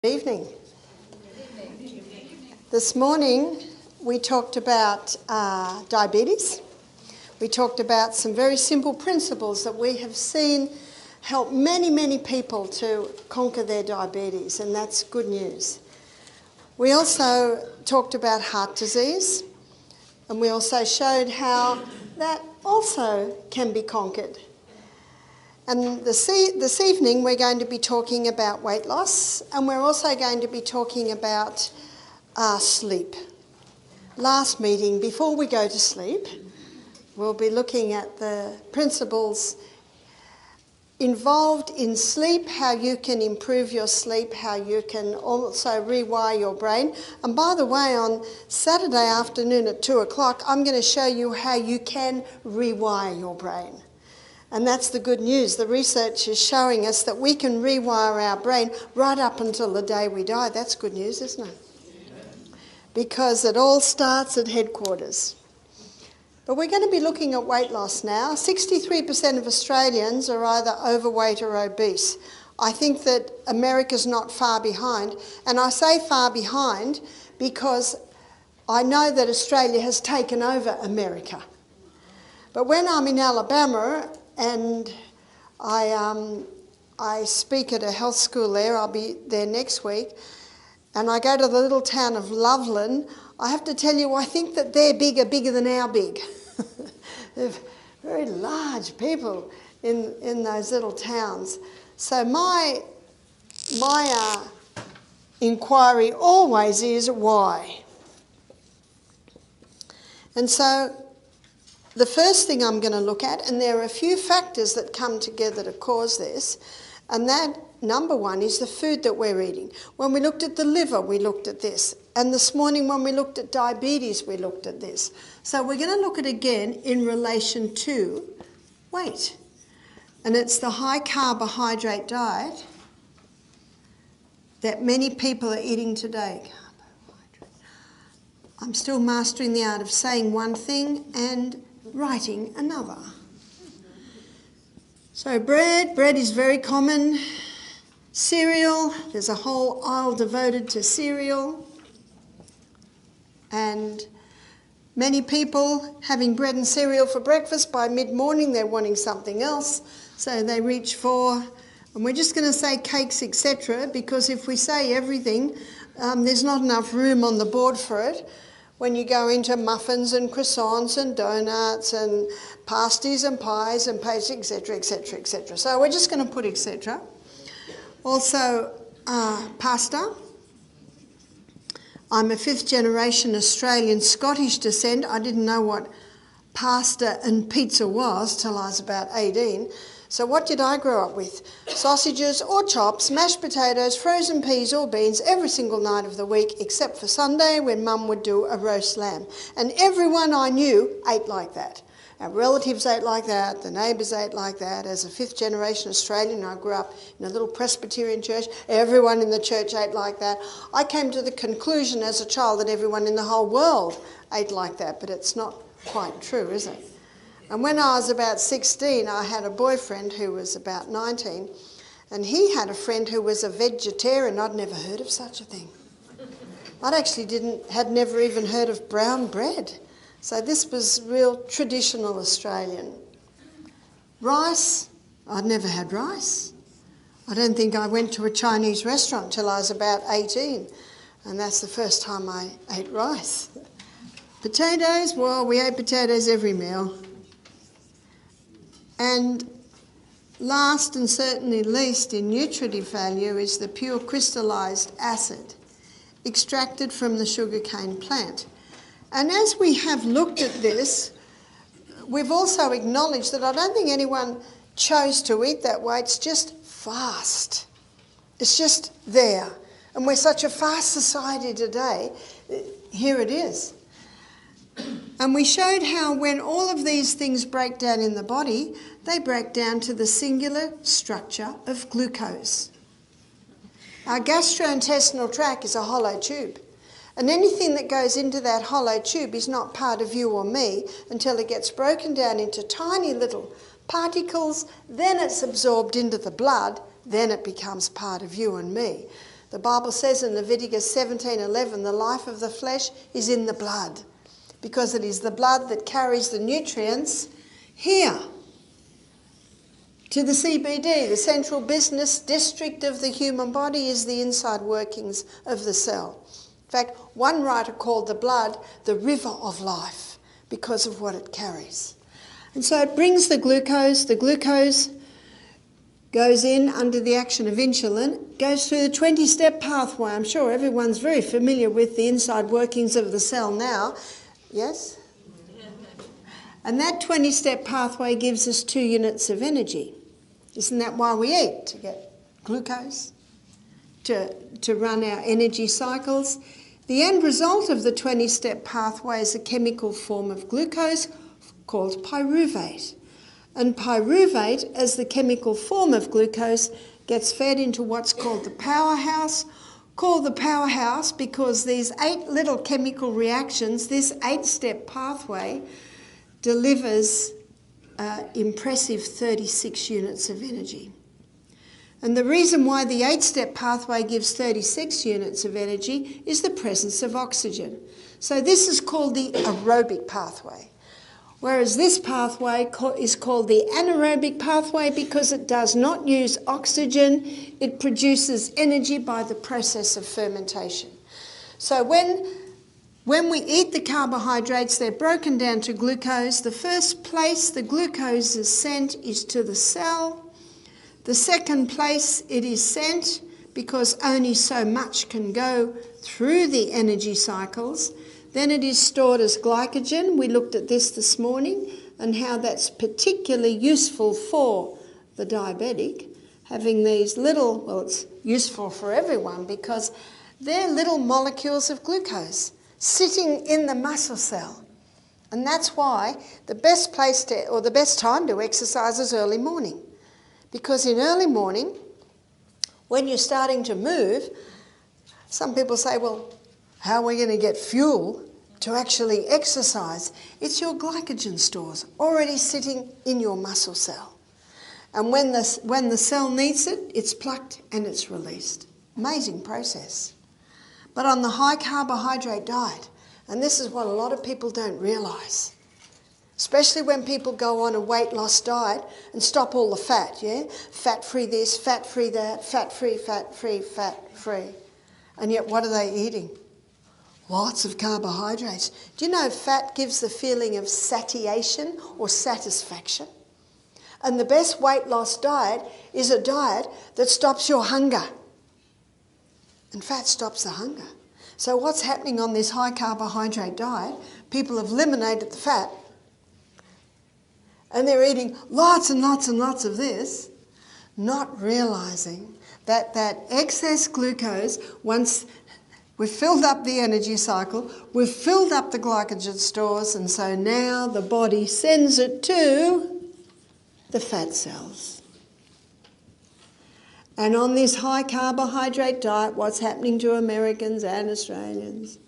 Evening. This morning we talked about diabetes. We talked about some very simple principles that we have seen help many people to conquer their diabetes, and that's good news. We also talked about heart disease, and we also showed how that also can be conquered. And this evening we're going to be talking about weight loss, and we're also going to be talking about sleep. Last meeting, before we go to sleep, we'll be looking at the principles involved in sleep, how you can improve your sleep, how you can also rewire your brain. And by the way, on Saturday afternoon at 2 o'clock, I'm going to show you how you can rewire your brain. And that's the good news. The research is showing us that we can rewire our brain right up until the day we die. That's good news, isn't it? Because it all starts at headquarters. But we're going to be looking at weight loss now. 63% of Australians are either overweight or obese. I think that America's not far behind. And I say far behind because I know that Australia has taken over America. But when I'm in Alabama, and I speak at a health school there, I'll be there next week, and I go to the little town of Loveland, I have to tell you, I think that they're bigger than our big. They're very large people in those little towns. So my inquiry always is why. And so the first thing I'm going to look at, and there are a few factors that come together to cause this, and that number one is the food that we're eating. When we looked at the liver, we looked at this. And this morning when we looked at diabetes, we looked at this. So we're going to look at it again in relation to weight. And it's the high carbohydrate diet that many people are eating today. I'm still mastering the art of saying one thing and writing another. So bread is very common. Cereal, there's a whole aisle devoted to cereal. And many people having bread and cereal for breakfast, by mid-morning they're wanting something else, so they reach for, and we're just going to say cakes, etc., because if we say everything, there's not enough room on the board for it. When you go into muffins and croissants and donuts and pasties and pies and pastries, etc., etc., etc. So we're just going to put etc. Also, pasta. I'm a fifth generation Australian Scottish descent. I didn't know what pasta and pizza was till I was about 18. So what did I grow up with? Sausages or chops, mashed potatoes, frozen peas or beans every single night of the week, except for Sunday when Mum would do a roast lamb. And everyone I knew ate like that. Our relatives ate like that, the neighbours ate like that. As a fifth generation Australian, I grew up in a little Presbyterian church. Everyone in the church ate like that. I came to the conclusion as a child that everyone in the whole world ate like that, but it's not quite true, is it? And when I was about 16, I had a boyfriend who was about 19, and he had a friend who was a vegetarian. I'd never heard of such a thing. Had never even heard of brown bread. So this was real traditional Australian. Rice, I'd never had rice. I don't think I went to a Chinese restaurant till I was about 18, and that's the first time I ate rice. Potatoes, well, we ate potatoes every meal. And last and certainly least in nutritive value is the pure crystallised acid extracted from the sugarcane plant. And as we have looked at this, we've also acknowledged that I don't think anyone chose to eat that way. It's just fast. It's just there. And we're such a fast society today. Here it is. And we showed how when all of these things break down in the body, they break down to the singular structure of glucose. Our gastrointestinal tract is a hollow tube. And anything that goes into that hollow tube is not part of you or me until it gets broken down into tiny little particles, then it's absorbed into the blood, then it becomes part of you and me. The Bible says in Leviticus 17:11, the life of the flesh is in the blood, because it is the blood that carries the nutrients here to the CBD. The central business district of the human body is the inside workings of the cell. In fact, one writer called the blood the river of life because of what it carries. And so it brings the glucose. The glucose goes in under the action of insulin, goes through the 20-step pathway. I'm sure everyone's very familiar with the inside workings of the cell now. Yes? And that 20-step pathway gives us 2 units of energy. Isn't that why we eat? To get glucose, to run our energy cycles. The end result of the 20-step pathway is a chemical form of glucose called pyruvate. And pyruvate, as the chemical form of glucose, gets fed into what's called the powerhouse, because these 8 little chemical reactions, this 8-step pathway, delivers impressive 36 units of energy. And the reason why the 8-step pathway gives 36 units of energy is the presence of oxygen. So this is called the aerobic pathway, whereas this pathway is called the anaerobic pathway because it does not use oxygen. It produces energy by the process of fermentation. So when we eat the carbohydrates, they're broken down to glucose. The first place the glucose is sent is to the cell. The second place it is sent, because only so much can go through the energy cycles, then it is stored as glycogen. We looked at this morning and how that's particularly useful for the diabetic, having these little, well, it's useful for everyone because they're little molecules of glucose sitting in the muscle cell. And that's why the best place to, or the best time to exercise is early morning. Because in early morning, when you're starting to move, some people say, well, how are we going to get fuel to actually exercise? It's your glycogen stores already sitting in your muscle cell. And when the cell needs it, it's plucked and it's released. Amazing process. But on the high carbohydrate diet, and this is what a lot of people don't realise, especially when people go on a weight loss diet and stop all the fat, yeah? Fat-free this, fat-free that, fat-free, fat-free, fat-free. And yet what are they eating? Lots of carbohydrates. Do you know fat gives the feeling of satiation or satisfaction? And the best weight loss diet is a diet that stops your hunger. And fat stops the hunger. So what's happening on this high carbohydrate diet? People have eliminated the fat and they're eating lots and lots and lots of this, not realising that that excess glucose, once we've filled up the energy cycle, we've filled up the glycogen stores, and so now the body sends it to the fat cells. And on this high carbohydrate diet, what's happening to Americans and Australians?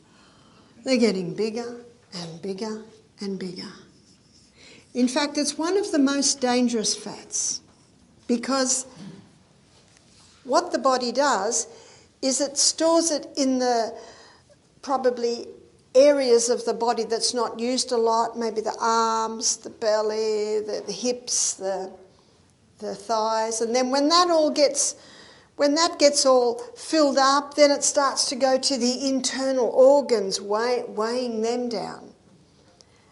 They're getting bigger and bigger and bigger. In fact, it's one of the most dangerous fats because what the body does is it stores it in the probably areas of the body that's not used a lot, maybe the arms, the belly, the hips, the thighs, and then when that gets all filled up, then it starts to go to the internal organs, weighing them down.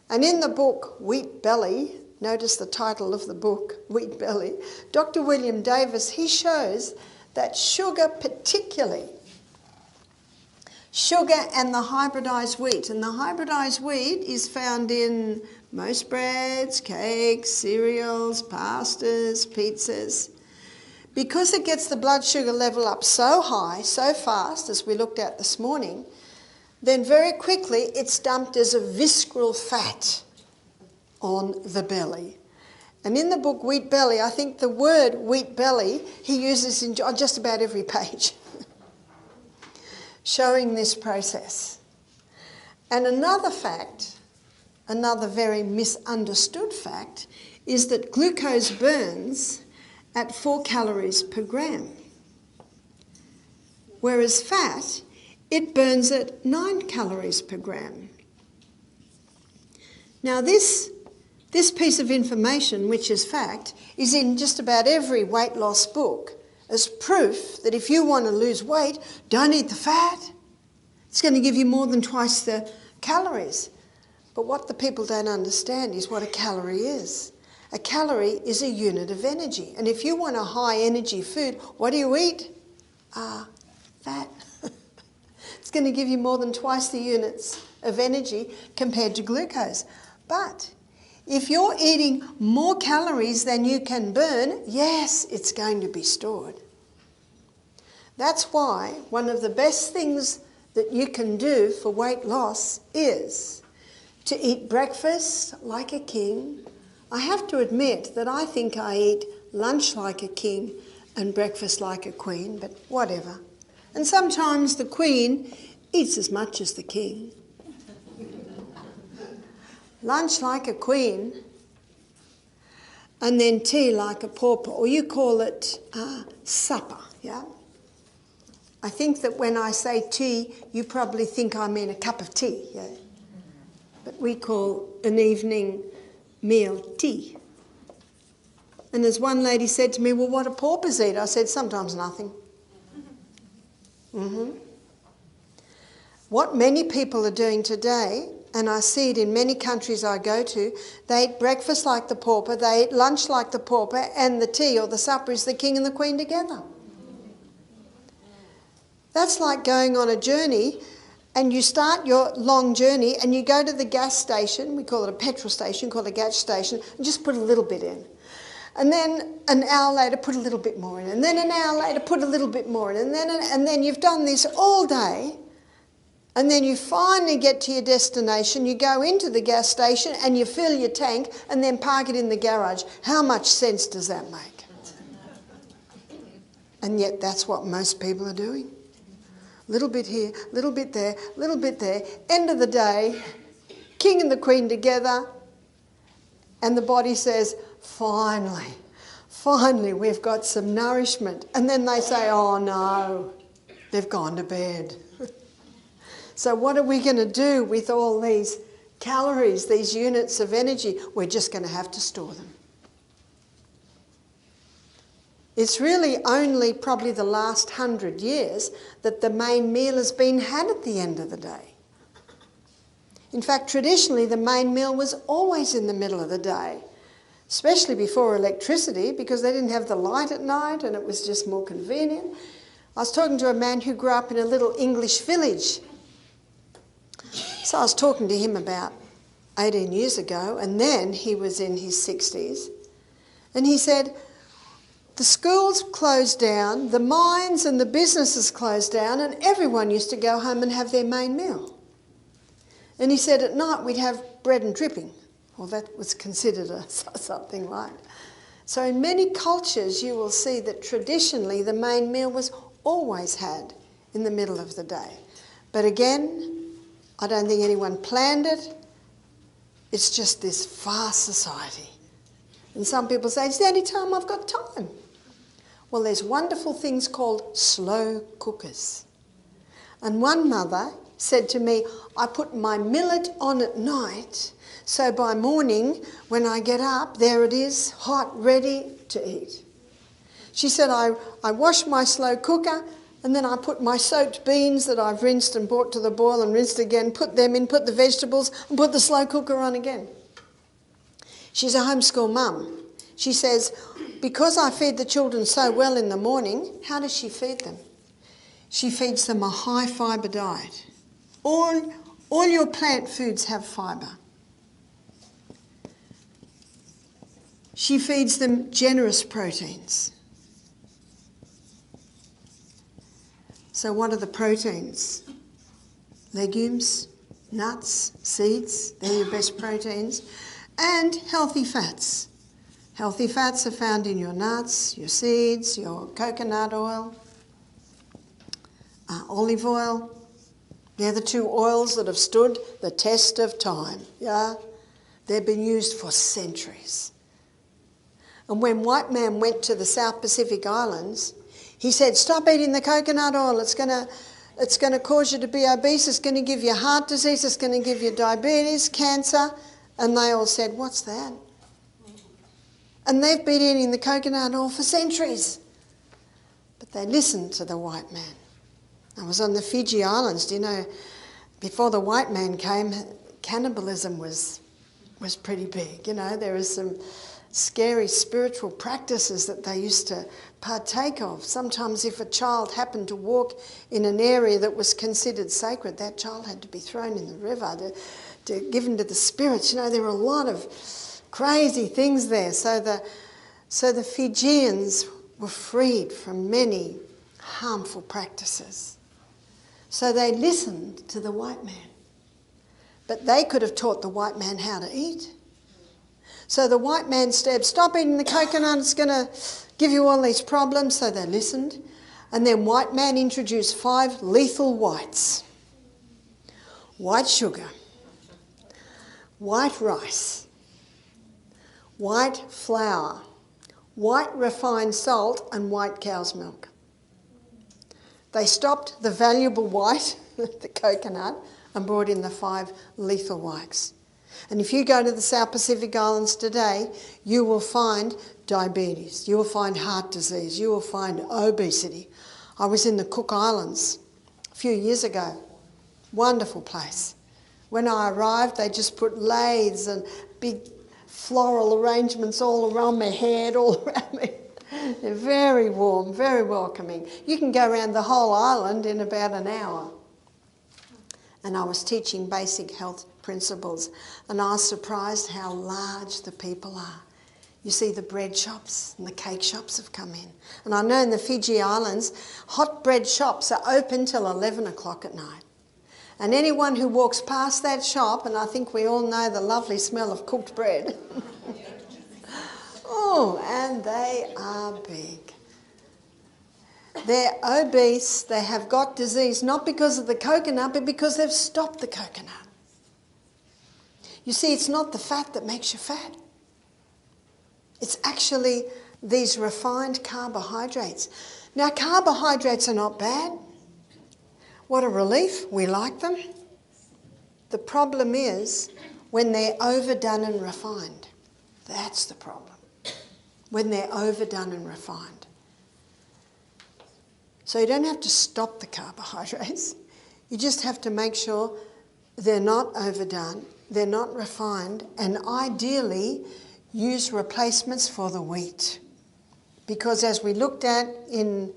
And in the book, Wheat Belly, notice the title of the book, Wheat Belly, Dr. William Davis, he shows that sugar particularly, sugar and the hybridised wheat, and the hybridised wheat is found in most breads, cakes, cereals, pastas, pizzas. Because it gets the blood sugar level up so high, so fast, as we looked at this morning, then very quickly it's dumped as a visceral fat on the belly. And in the book Wheat Belly, I think the word wheat belly he uses on just about every page, showing this process. And another fact, another very misunderstood fact, is that glucose burns at 4 calories per gram. whereas fat, it burns at 9 calories per gram. Now this piece of information, which is fact, is in just about every weight loss book as proof that if you want to lose weight, don't eat the fat. It's going to give you more than twice the calories. But what the people don't understand is what a calorie is. A calorie is a unit of energy. And if you want a high energy food, what do you eat? Fat. It's going to give you more than twice the units of energy compared to glucose. But if you're eating more calories than you can burn, yes, it's going to be stored. That's why one of the best things that you can do for weight loss is to eat breakfast like a king. I have to admit that I think I eat lunch like a king and breakfast like a queen, but whatever. And sometimes the queen eats as much as the king. Lunch like a queen, and then tea like a pauper, or you call it supper, yeah? I think that when I say tea, you probably think I mean a cup of tea, yeah? But we call an evening meal tea. And as one lady said to me, well, what do paupers eat? I said, sometimes nothing. What many people are doing today, and I see it in many countries I go to, they eat breakfast like the pauper, they eat lunch like the pauper, and the tea or the supper is the king and the queen together. That's like going on a journey, and you start your long journey and you go to the gas station, we call it a petrol station, call it a gas station, and just put a little bit in. And then an hour later put a little bit more in, and then an hour later put a little bit more in, and then you've done this all day. And then you finally get to your destination, you go into the gas station and you fill your tank and then park it in the garage. How much sense does that make? And yet that's what most people are doing. Little bit here, little bit there, little bit there. End of the day, king and the queen together, and the body says, finally we've got some nourishment. And then they say, oh no, they've gone to bed. So what are we going to do with all these calories, these units of energy? We're just going to have to store them. It's really only probably the last 100 years that the main meal has been had at the end of the day. In fact, traditionally the main meal was always in the middle of the day, especially before electricity, because they didn't have the light at night and it was just more convenient. I was talking to a man who grew up in a little English village. So I was talking to him about 18 years ago, and then he was in his 60s. And he said, the schools closed down, the mines and the businesses closed down, and everyone used to go home and have their main meal. And he said at night we'd have bread and dripping. Well, that was considered something like. So in many cultures you will see that traditionally the main meal was always had in the middle of the day. But again, I don't think anyone planned it. It's just this fast society. And some people say, it's the only time I've got time. Well, there's wonderful things called slow cookers. And one mother said to me, I put my millet on at night, so by morning when I get up, there it is, hot, ready to eat. She said, I wash my slow cooker, and then I put my soaked beans that I've rinsed and brought to the boil and rinsed again, put them in, put the vegetables, and put the slow cooker on again. She's a homeschool mum. She says, because I feed the children so well in the morning, how does she feed them? She feeds them a high fibre diet. All your plant foods have fibre. She feeds them generous proteins. So what are the proteins? Legumes, nuts, seeds, they're your best proteins. And healthy fats. Healthy fats are found in your nuts, your seeds, your coconut oil, olive oil. They're the two oils that have stood the test of time, yeah? They've been used for centuries. And when white man went to the South Pacific Islands, He said, stop eating the coconut oil. It's going to cause you to be obese. It's going to give you heart disease. It's going to give you diabetes, cancer. And they all said, what's that? And they've been eating the coconut oil for centuries. But they listened to the white man. I was on the Fiji Islands. Do you know, before the white man came, cannibalism was pretty big. You know, there were some scary spiritual practices that they used to partake of. Sometimes if a child happened to walk in an area that was considered sacred, that child had to be thrown in the river, given to the spirits. You know, there were a lot of crazy things there. So the Fijians were freed from many harmful practices. So they listened to the white man. But they could have taught the white man how to eat. So the white man said, stop eating the coconut, it's going to give you all these problems. So they listened. And then white man introduced 5 lethal whites. White sugar, white rice, white flour, white refined salt, and white cow's milk. They stopped the valuable white, the coconut, and brought in the 5 lethal whites. And if you go to the South Pacific Islands today, you will find diabetes, you will find heart disease, you will find obesity. I was in the Cook Islands a few years ago. Wonderful place. When I arrived, they just put lathes and big floral arrangements all around my head, all around me. They're very warm, very welcoming. You can go around the whole island in about an hour. And I was teaching basic health principles, and I was surprised how large the people are. You see, the bread shops and the cake shops have come in. And I know in the Fiji Islands, hot bread shops are open till 11 o'clock at night. And anyone who walks past that shop, and I think we all know the lovely smell of cooked bread. Oh, and they are big. They're obese, they have got disease, not because of the coconut, but because they've stopped the coconut. You see, it's not the fat that makes you fat. It's actually these refined carbohydrates. Now, carbohydrates are not bad. What a relief. We like them. The problem is when they're overdone and refined. That's the problem. When they're overdone and refined. So you don't have to stop the carbohydrates. You just have to make sure they're not overdone, they're not refined, and ideally use replacements for the wheat. Because as we looked at in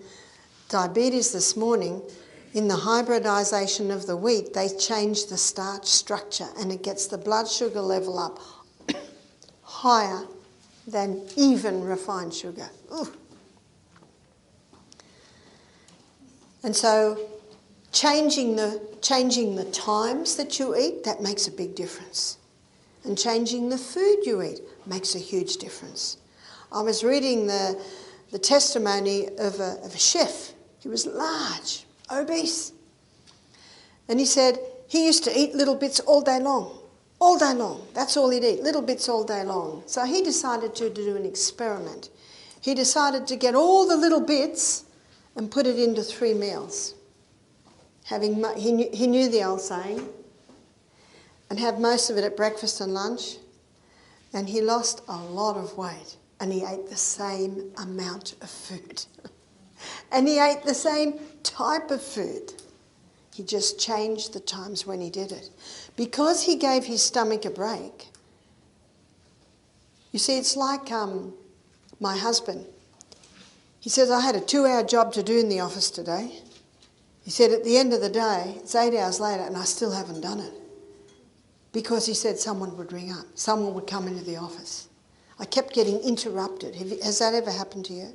diabetes this morning, in the hybridisation of the wheat, they change the starch structure and it gets the blood sugar level up higher than even refined sugar. Ooh. And so changing the times that you eat, that makes a big difference. And changing the food you eat makes a huge difference. I was reading the testimony of a chef. He was large, obese. And he said he used to eat little bits all day long. All day long. That's all he'd eat, little bits all day long. So he decided to do an experiment. He decided to get all the little bits and put it into 3 meals. He knew the old saying, and have most of it at breakfast and lunch, and he lost a lot of weight, and he ate the same amount of food. And he ate the same type of food. He just changed the times when he did it. Because he gave his stomach a break. You see, it's like my husband. He says, I had a 2-hour job to do in the office today. He said, at the end of the day, it's 8 hours later and I still haven't done it. Because he said someone would ring up. Someone would come into the office. I kept getting interrupted. Has that ever happened to you?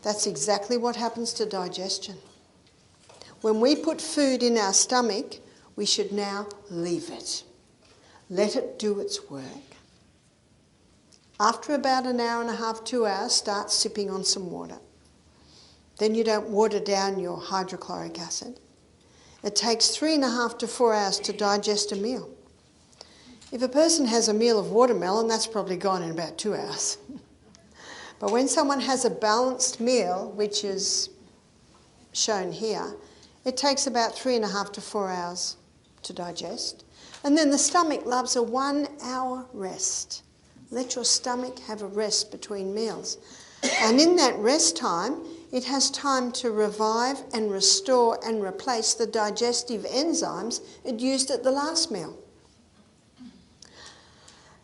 That's exactly what happens to digestion. When we put food in our stomach, we should now leave it. Let it do its work. After about an hour and a half, 2 hours, start sipping on some water. Then you don't water down your hydrochloric acid. It takes 3.5 to 4 hours to digest a meal. If a person has a meal of watermelon, that's probably gone in about 2 hours. But when someone has a balanced meal, which is shown here, it takes about 3.5 to 4 hours to digest. And then the stomach loves a 1 hour rest. Let your stomach have a rest between meals. And in that rest time, it has time to revive and restore and replace the digestive enzymes it used at the last meal.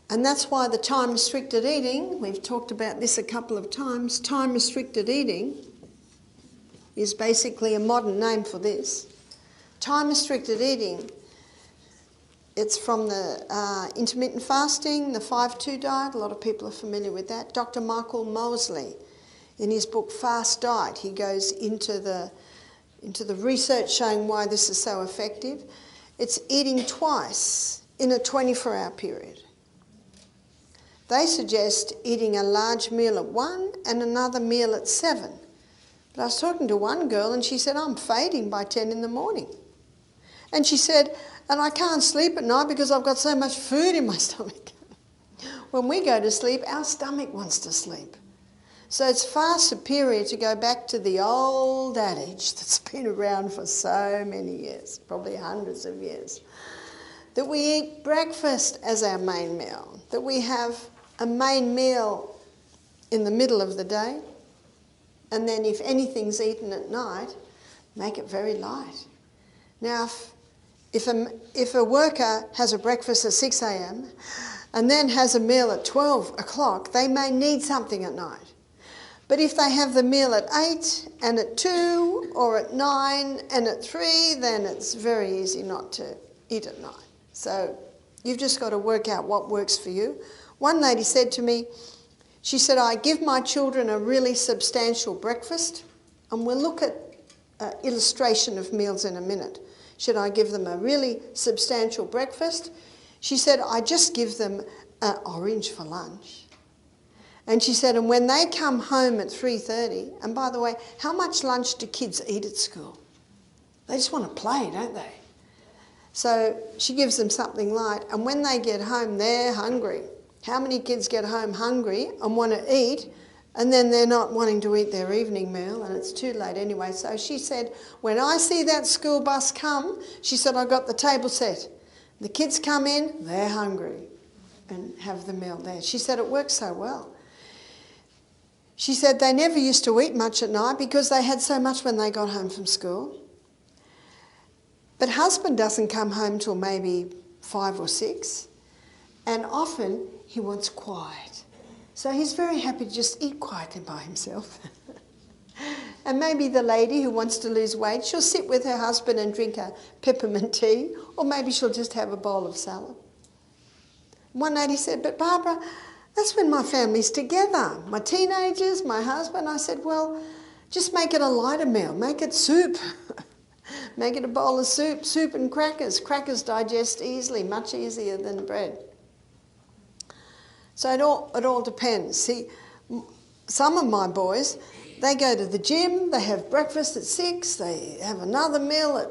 And that's why the time-restricted eating, we've talked about this a couple of times, time-restricted eating is basically a modern name for this. Time-restricted eating, it's from the intermittent fasting, the 5-2 diet. A lot of people are familiar with that. Dr. Michael Mosley, in his book Fast Diet, he goes into the research showing why this is so effective. It's eating twice in a 24-hour period. They suggest eating a large meal at 1 and another meal at 7. But I was talking to one girl and she said, I'm fading by 10 in the morning. And she said, and I can't sleep at night because I've got so much food in my stomach. When we go to sleep, our stomach wants to sleep. So it's far superior to go back to the old adage that's been around for so many years, probably hundreds of years, that we eat breakfast as our main meal, that we have a main meal in the middle of the day, and then if anything's eaten at night, make it very light. Now, if a worker has a breakfast at 6 a.m. and then has a meal at 12 o'clock, they may need something at night. But if they have the meal at 8 and at 2 or at 9 and at 3, then it's very easy not to eat at night. So you've just got to work out what works for you. One lady said to me, she said, I give my children a really substantial breakfast, and we'll look at illustration of meals in a minute. Should I give them a really substantial breakfast? She said, I just give them an orange for lunch. And she said, and when they come home at 3:30, and by the way, how much lunch do kids eat at school? They just want to play, don't they? So she gives them something light, and when they get home, they're hungry. How many kids get home hungry and want to eat, and then they're not wanting to eat their evening meal, and it's too late anyway? So she said, when I see that school bus come, she said, I got the table set. The kids come in, they're hungry, and have the meal there. She said it works so well. She said they never used to eat much at night because they had so much when they got home from school. But husband doesn't come home till maybe 5 or 6, and often he wants quiet. So he's very happy to just eat quietly by himself. And maybe the lady who wants to lose weight, she'll sit with her husband and drink a peppermint tea, or maybe she'll just have a bowl of salad. One lady said, but Barbara, that's when my family's together. My teenagers, my husband. I said, well, just make it a lighter meal. Make it soup. Make it a bowl of soup and crackers. Crackers digest easily, much easier than bread. So it all depends. See, some of my boys, they go to the gym, they have breakfast at 6, they have another meal at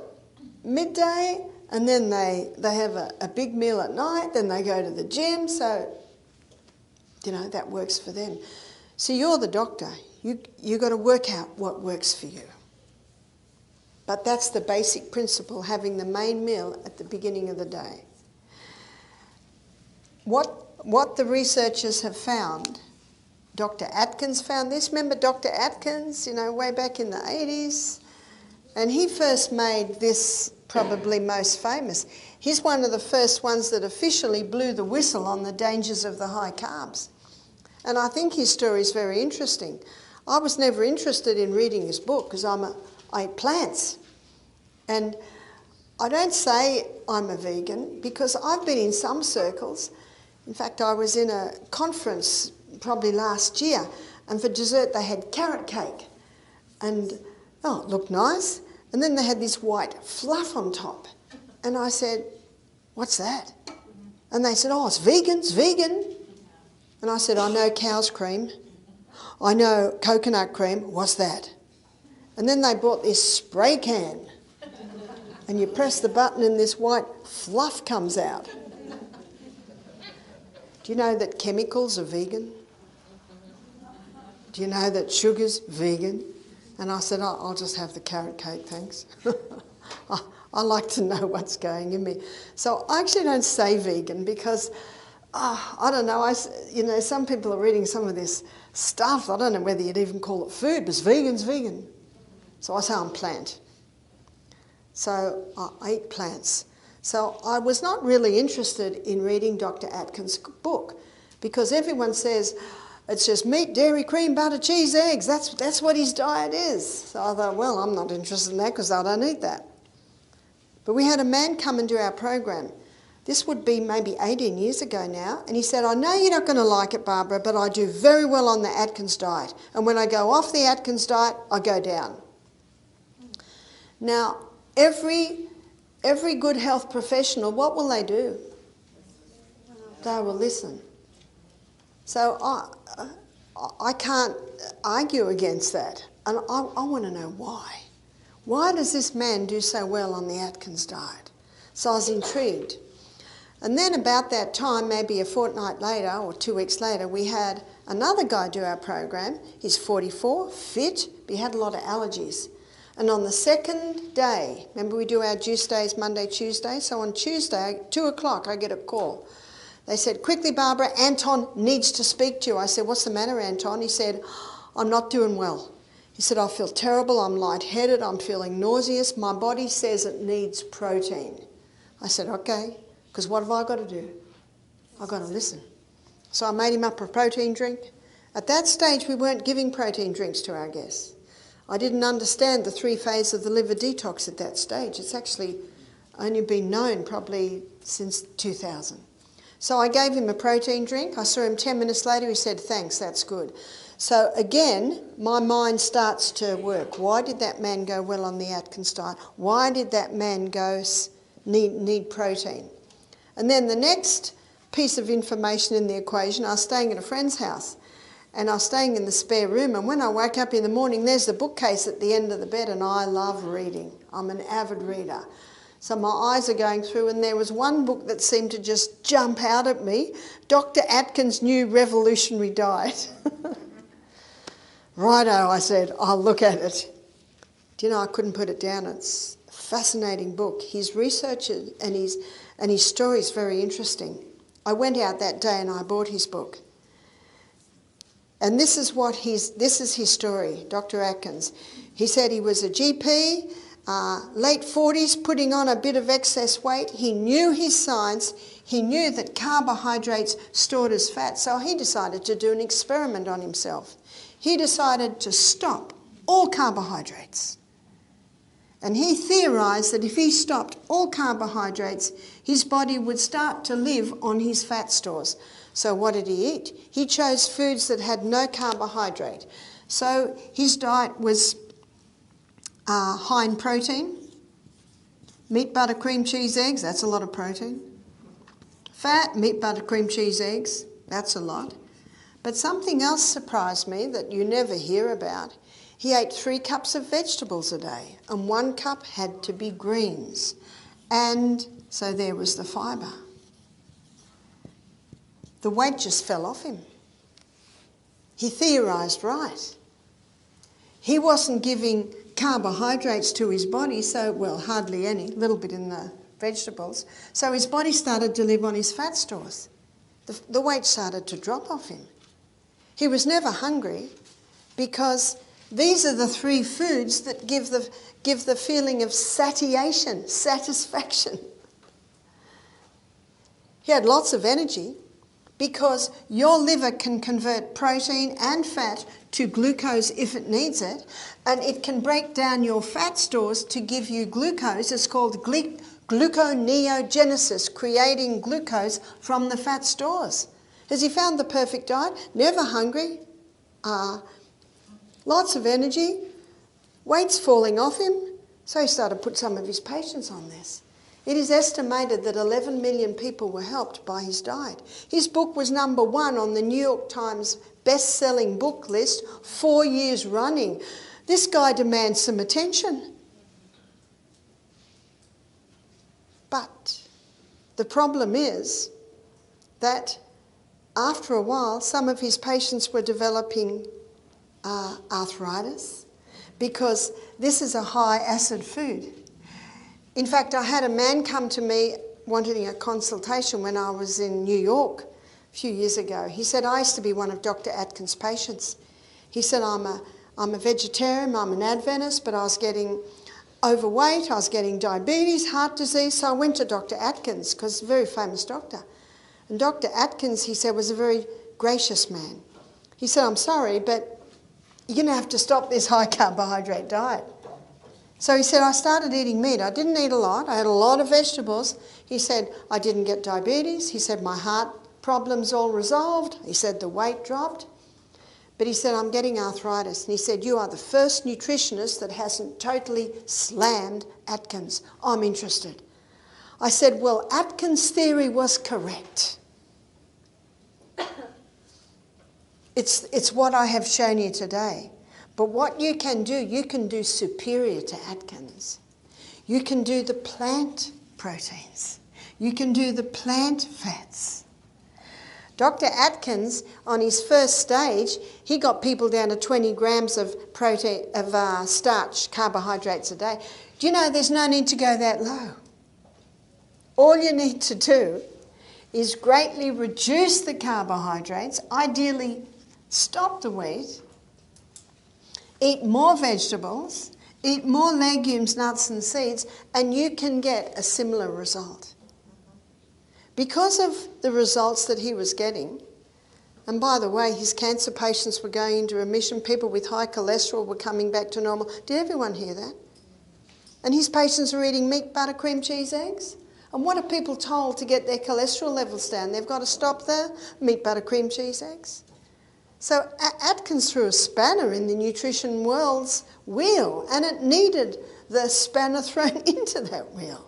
midday, and then they have a big meal at night, then they go to the gym. So, you know, that works for them. So you're the doctor. You've got to work out what works for you. But that's the basic principle, having the main meal at the beginning of the day. What the researchers have found, Dr. Atkins found this. Remember Dr. Atkins, you know, way back in the 80s? And he first made this probably most famous. He's one of the first ones that officially blew the whistle on the dangers of the high carbs. And I think his story is very interesting. I was never interested in reading his book because I eat plants. And I don't say I'm a vegan because I've been in some circles. In fact, I was in a conference probably last year, and for dessert they had carrot cake. And, oh, it looked nice. And then they had this white fluff on top. And I said, what's that? And they said, oh, it's vegan. And I said, I know cow's cream. I know coconut cream. What's that? And then they bought this spray can. And you press the button and this white fluff comes out. Do you know that chemicals are vegan? Do you know that sugar's vegan? And I said, I'll just have the carrot cake, thanks. I like to know what's going in me. So I actually don't say vegan because, I don't know, some people are reading some of this stuff. I don't know whether you'd even call it food, but vegan's vegan. So I say I'm plant. So I eat plants. So I was not really interested in reading Dr. Atkins' book because everyone says it's just meat, dairy, cream, butter, cheese, eggs. That's what his diet is. So I thought, well, I'm not interested in that because I don't eat that. But we had a man come and do our program. This would be maybe 18 years ago now. And he said, I know you're not going to like it, Barbara, but I do very well on the Atkins diet. And when I go off the Atkins diet, I go down. Now, every good health professional, what will they do? They will listen. So I can't argue against that. And I want to know why. Why does this man do so well on the Atkins diet? So I was intrigued. And then about that time, maybe a fortnight later or 2 weeks later, we had another guy do our program. He's 44, fit, but he had a lot of allergies. And on the second day, remember we do our juice days Monday, Tuesday? So on Tuesday, 2 o'clock, I get a call. They said, quickly, Barbara, Anton needs to speak to you. I said, what's the matter, Anton? He said, I'm not doing well. He said, I feel terrible, I'm lightheaded, I'm feeling nauseous. My body says it needs protein. I said, okay, because what have I got to do? I've got to listen. So I made him up a protein drink. At that stage, we weren't giving protein drinks to our guests. I didn't understand the 3 phases of the liver detox at that stage. It's actually only been known probably since 2000. So I gave him a protein drink. I saw him 10 minutes later. He said, thanks, that's good. So again, my mind starts to work. Why did that man go well on the Atkins diet? Why did that man need protein? And then the next piece of information in the equation, I was staying at a friend's house. And I was staying in the spare room, and when I woke up in the morning, there's the bookcase at the end of the bed, and I love reading. I'm an avid reader. So my eyes are going through, and there was one book that seemed to just jump out at me, Dr. Atkins' New Revolutionary Diet. Righto, I said, I'll look at it. Do you know, I couldn't put it down. It's a fascinating book. His research and his story is very interesting. I went out that day and I bought his book. And this is his story, Dr. Atkins. He said he was a GP, late 40s, putting on a bit of excess weight. He knew his science. He knew that carbohydrates stored as fat. So he decided to do an experiment on himself. He decided to stop all carbohydrates. And he theorised that if he stopped all carbohydrates, his body would start to live on his fat stores. So what did he eat? He chose foods that had no carbohydrate. So his diet was high in protein, meat, butter, cream, cheese, eggs, that's a lot of protein. Fat, meat, butter, cream, cheese, eggs, that's a lot. But something else surprised me that you never hear about. He ate 3 cups of vegetables a day, and 1 cup had to be greens. And so there was the fibre. The weight just fell off him. He theorised right. He wasn't giving carbohydrates to his body, so, well, hardly any, a little bit in the vegetables. So his body started to live on his fat stores. The weight started to drop off him. He was never hungry because these are the 3 foods that give the feeling of satiation, satisfaction. He had lots of energy because your liver can convert protein and fat to glucose if it needs it, and it can break down your fat stores to give you glucose. It's called gluconeogenesis, creating glucose from the fat stores. Has he found the perfect diet? Never hungry, lots of energy, weight's falling off him, so he started to put some of his patients on this. It is estimated that 11 million people were helped by his diet. His book was #1 on the New York Times best-selling book list 4 years running. This guy demands some attention. But the problem is that after a while, some of his patients were developing arthritis. because this is a high acid food. In fact, I had a man come to me wanting a consultation when I was in New York a few years ago. He said, I used to be one of Dr. Atkins' patients. He said, I'm a vegetarian, I'm an Adventist, but I was getting overweight, I was getting diabetes, heart disease, so I went to Dr. Atkins, because he's a very famous doctor. And Dr. Atkins, he said, was a very gracious man. He said, I'm sorry, but you're going to have to stop this high carbohydrate diet. So he said, I started eating meat. I didn't eat a lot. I had a lot of vegetables. He said, I didn't get diabetes. He said, my heart problems all resolved. He said, the weight dropped. But he said, I'm getting arthritis. And he said, you are the first nutritionist that hasn't totally slammed Atkins. I'm interested. I said, well, Atkins' theory was correct. It's what I have shown you today. But what you can do superior to Atkins. You can do the plant proteins. You can do the plant fats. Dr. Atkins, on his first stage, he got people down to 20 grams of starch, carbohydrates a day. Do you know there's no need to go that low? All you need to do is greatly reduce the carbohydrates, ideally stop the wheat, eat more vegetables, eat more legumes, nuts and seeds, and you can get a similar result. Because of the results that he was getting, and by the way, his cancer patients were going into remission, people with high cholesterol were coming back to normal. Did everyone hear that? And his patients were eating meat, butter, cream, cheese, eggs. And what are people told to get their cholesterol levels down? They've got to stop the meat, butter, cream, cheese, eggs. So Atkins threw a spanner in the nutrition world's wheel, and it needed the spanner thrown into that wheel.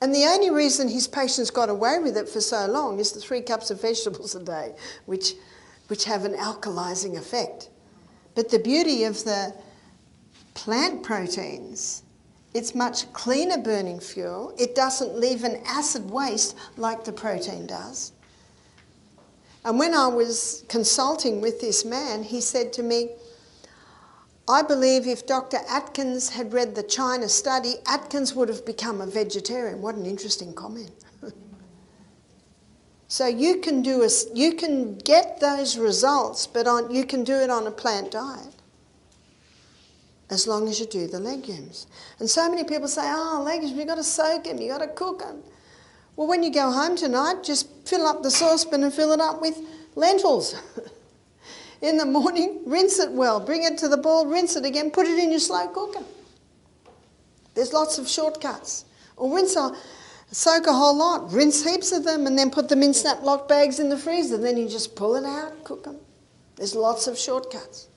And the only reason his patients got away with it for so long is the 3 cups of vegetables a day, which have an alkalizing effect. But the beauty of the plant proteins, it's much cleaner burning fuel. It doesn't leave an acid waste like the protein does. And when I was consulting with this man, he said to me, I believe if Dr. Atkins had read the China study, Atkins would have become a vegetarian. What an interesting comment. So you can get those results, but you can do it on a plant diet as long as you do the legumes. And so many people say, oh, legumes, you've got to soak them, you've got to cook them. Well, when you go home tonight, just fill up the saucepan and fill it up with lentils. In the morning, rinse it well, bring it to the boil, rinse it again, put it in your slow cooker. There's lots of shortcuts. Or soak a whole lot, rinse heaps of them and then put them in Snaplock bags in the freezer. Then you just pull it out, cook them. There's lots of shortcuts.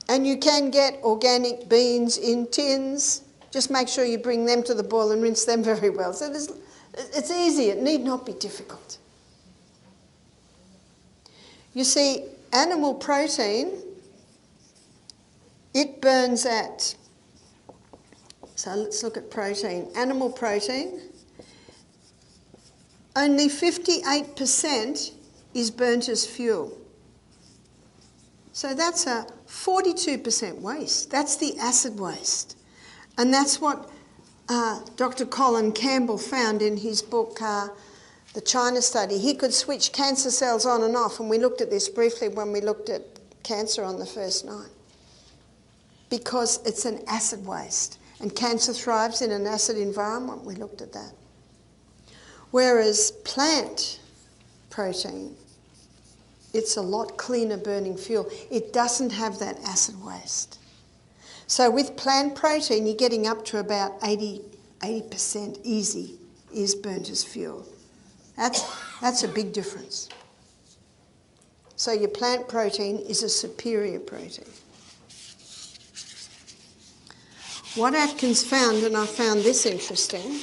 And you can get organic beans in tins. Just make sure you bring them to the boil and rinse them very well. So it's easy, it need not be difficult. You see, animal protein, it burns at, so let's look at protein. Animal protein, only 58% is burnt as fuel. So that's a 42% waste. That's the acid waste. And that's what Dr. Colin Campbell found in his book, The China Study. He could switch cancer cells on and off, and we looked at this briefly when we looked at cancer on the first night. Because it's an acid waste, and cancer thrives in an acid environment. We looked at that. Whereas plant protein, it's a lot cleaner burning fuel. It doesn't have that acid waste. So with plant protein, you're getting up to about 80% easy is burnt as fuel. That's a big difference. So your plant protein is a superior protein. What Atkins found, and I found this interesting,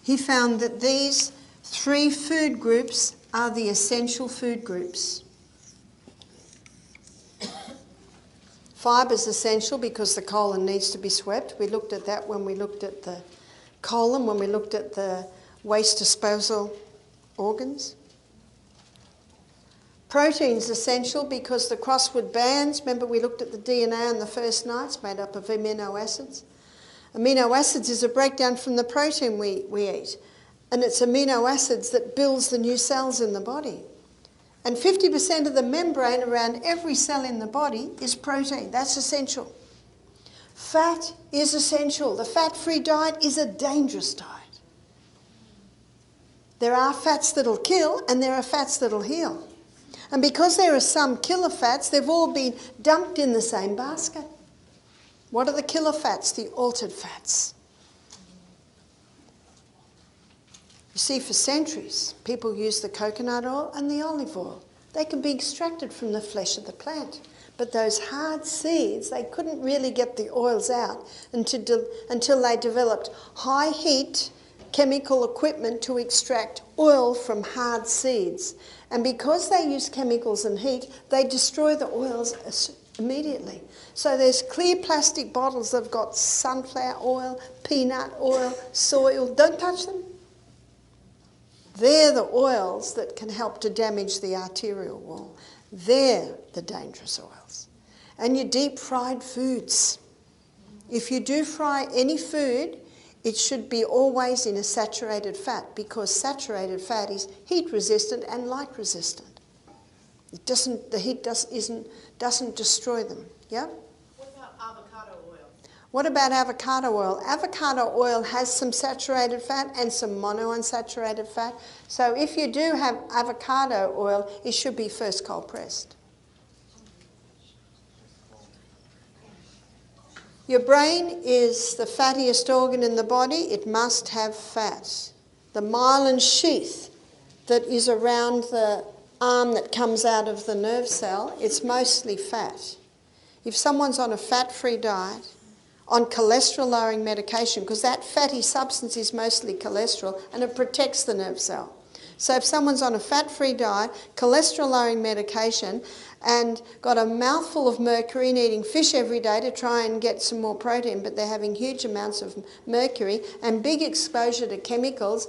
he found that these 3 food groups are the essential food groups. Fibre is essential because the colon needs to be swept. We looked at that when we looked at the colon, when we looked at the waste disposal organs. Protein's essential because the crossword bands, remember we looked at the DNA on the first night, it's made up of amino acids. Amino acids is a breakdown from the protein we eat. And it's amino acids that builds the new cells in the body. And 50% of the membrane around every cell in the body is protein. That's essential. Fat is essential. The fat-free diet is a dangerous diet. There are fats that'll kill and there are fats that'll heal. And because there are some killer fats, they've all been dumped in the same basket. What are the killer fats? The altered fats. You see, for centuries, people used the coconut oil and the olive oil. They can be extracted from the flesh of the plant. But those hard seeds, they couldn't really get the oils out until they developed high heat chemical equipment to extract oil from hard seeds. And because they use chemicals and heat, they destroy the oils immediately. So there's clear plastic bottles that have got sunflower oil, peanut oil, soy oil. Don't touch them. They're the oils that can help to damage the arterial wall. They're the dangerous oils. And your deep-fried foods. If you do fry any food, it should be always in a saturated fat because saturated fat is heat-resistant and light-resistant. The heat doesn't destroy them. Yeah? What about avocado oil? What about avocado oil? Avocado oil has some saturated fat and some monounsaturated fat. So if you do have avocado oil, it should be first cold pressed. Your brain is the fattiest organ in the body. It must have fat. The myelin sheath that is around the arm that comes out of the nerve cell, it's mostly fat. If someone's on a fat-free diet, on cholesterol-lowering medication, because that fatty substance is mostly cholesterol and it protects the nerve cell. So if someone's on a fat-free diet, cholesterol-lowering medication, and got a mouthful of mercury and eating fish every day to try and get some more protein, but they're having huge amounts of mercury and big exposure to chemicals,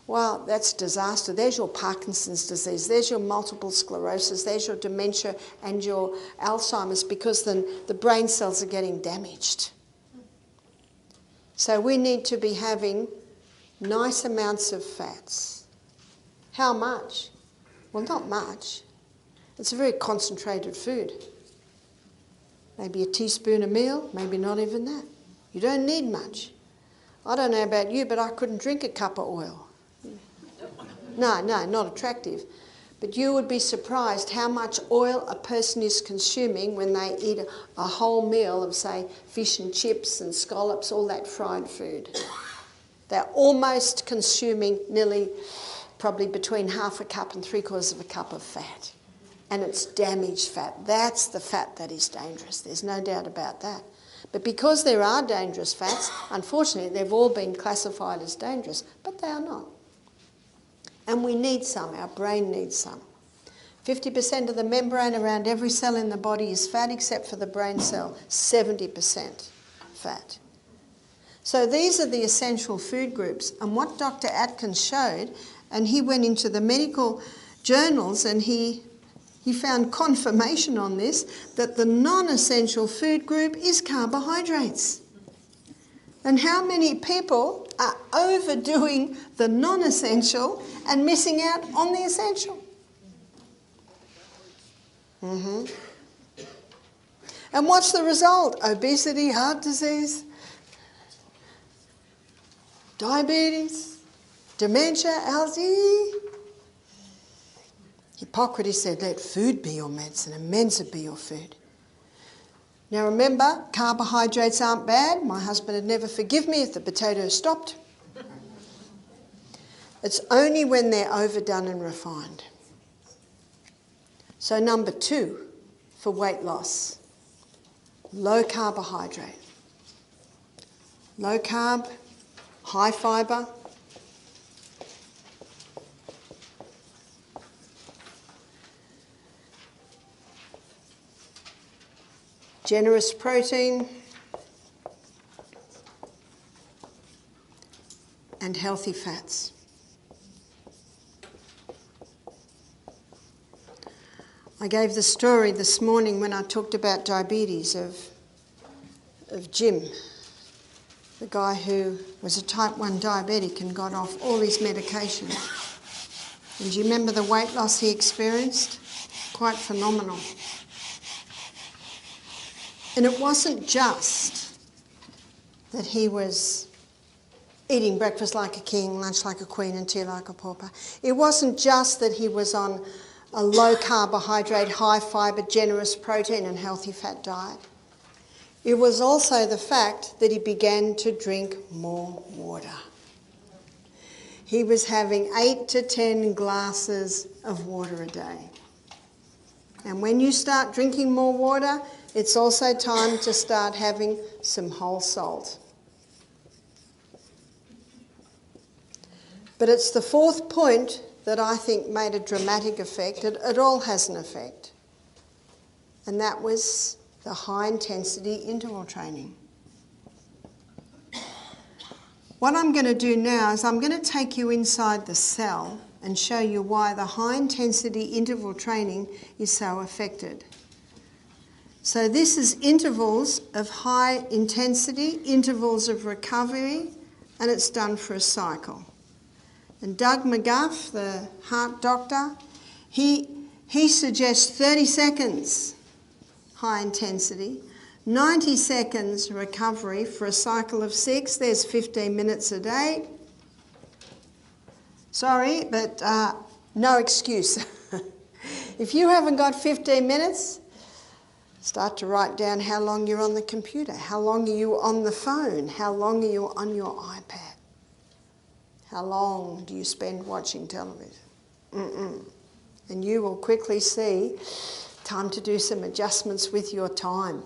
well, that's disaster. There's your Parkinson's disease, there's your multiple sclerosis, there's your dementia and your Alzheimer's, because then the brain cells are getting damaged. So we need to be having nice amounts of fats. How much? Well, not much. It's a very concentrated food. Maybe a teaspoon a meal, maybe not even that. You don't need much. I don't know about you, but I couldn't drink a cup of oil. No, not attractive. But you would be surprised how much oil a person is consuming when they eat a whole meal of, say, fish and chips and scallops, all that fried food. They're almost consuming nearly, probably between half a cup and 3/4 of a cup of fat. And it's damaged fat. That's the fat that is dangerous. There's no doubt about that. But because there are dangerous fats, unfortunately, they've all been classified as dangerous, but they are not. And we need some. Our brain needs some. 50% of the membrane around every cell in the body is fat, except for the brain cell, 70% fat. So these are the essential food groups. And what Dr. Atkins showed, and he went into the medical journals and he found confirmation on this, that the non-essential food group is carbohydrates. And how many people are overdoing the non-essential and missing out on the essential? And what's the result? Obesity, heart disease, diabetes, dementia, Alzheimer's. Hippocrates said, let food be your medicine and mensa be your food. Now remember, carbohydrates aren't bad. My husband would never forgive me if the potatoes stopped. It's only when they're overdone and refined. So number 2 for weight loss, low carbohydrate. Low carb, high fibre. Generous protein and healthy fats. I gave the story this morning when I talked about diabetes of Jim, the guy who was a type 1 diabetic and got off all his medication. And do you remember the weight loss he experienced? Quite phenomenal. And it wasn't just that he was eating breakfast like a king, lunch like a queen and tea like a pauper. It wasn't just that he was on a low carbohydrate, high fibre, generous protein and healthy fat diet. It was also the fact that he began to drink more water. He was having 8 to 10 glasses of water a day. And when you start drinking more water, it's also time to start having some whole salt. But it's the fourth point that I think made a dramatic effect. It all has an effect. And that was the high intensity interval training. What I'm going to do now is I'm going to take you inside the cell and show you why the high intensity interval training is so effective. So this is intervals of high intensity, intervals of recovery, and it's done for a cycle. And Doug McGuff, the heart doctor, he suggests 30 seconds high intensity, 90 seconds recovery for a cycle of 6. There's 15 minutes a day. Sorry, but no excuse. If you haven't got 15 minutes, start to write down how long you're on the computer, how long are you on the phone, how long are you on your iPad. How long do you spend watching television? And you will quickly see time to do some adjustments with your time.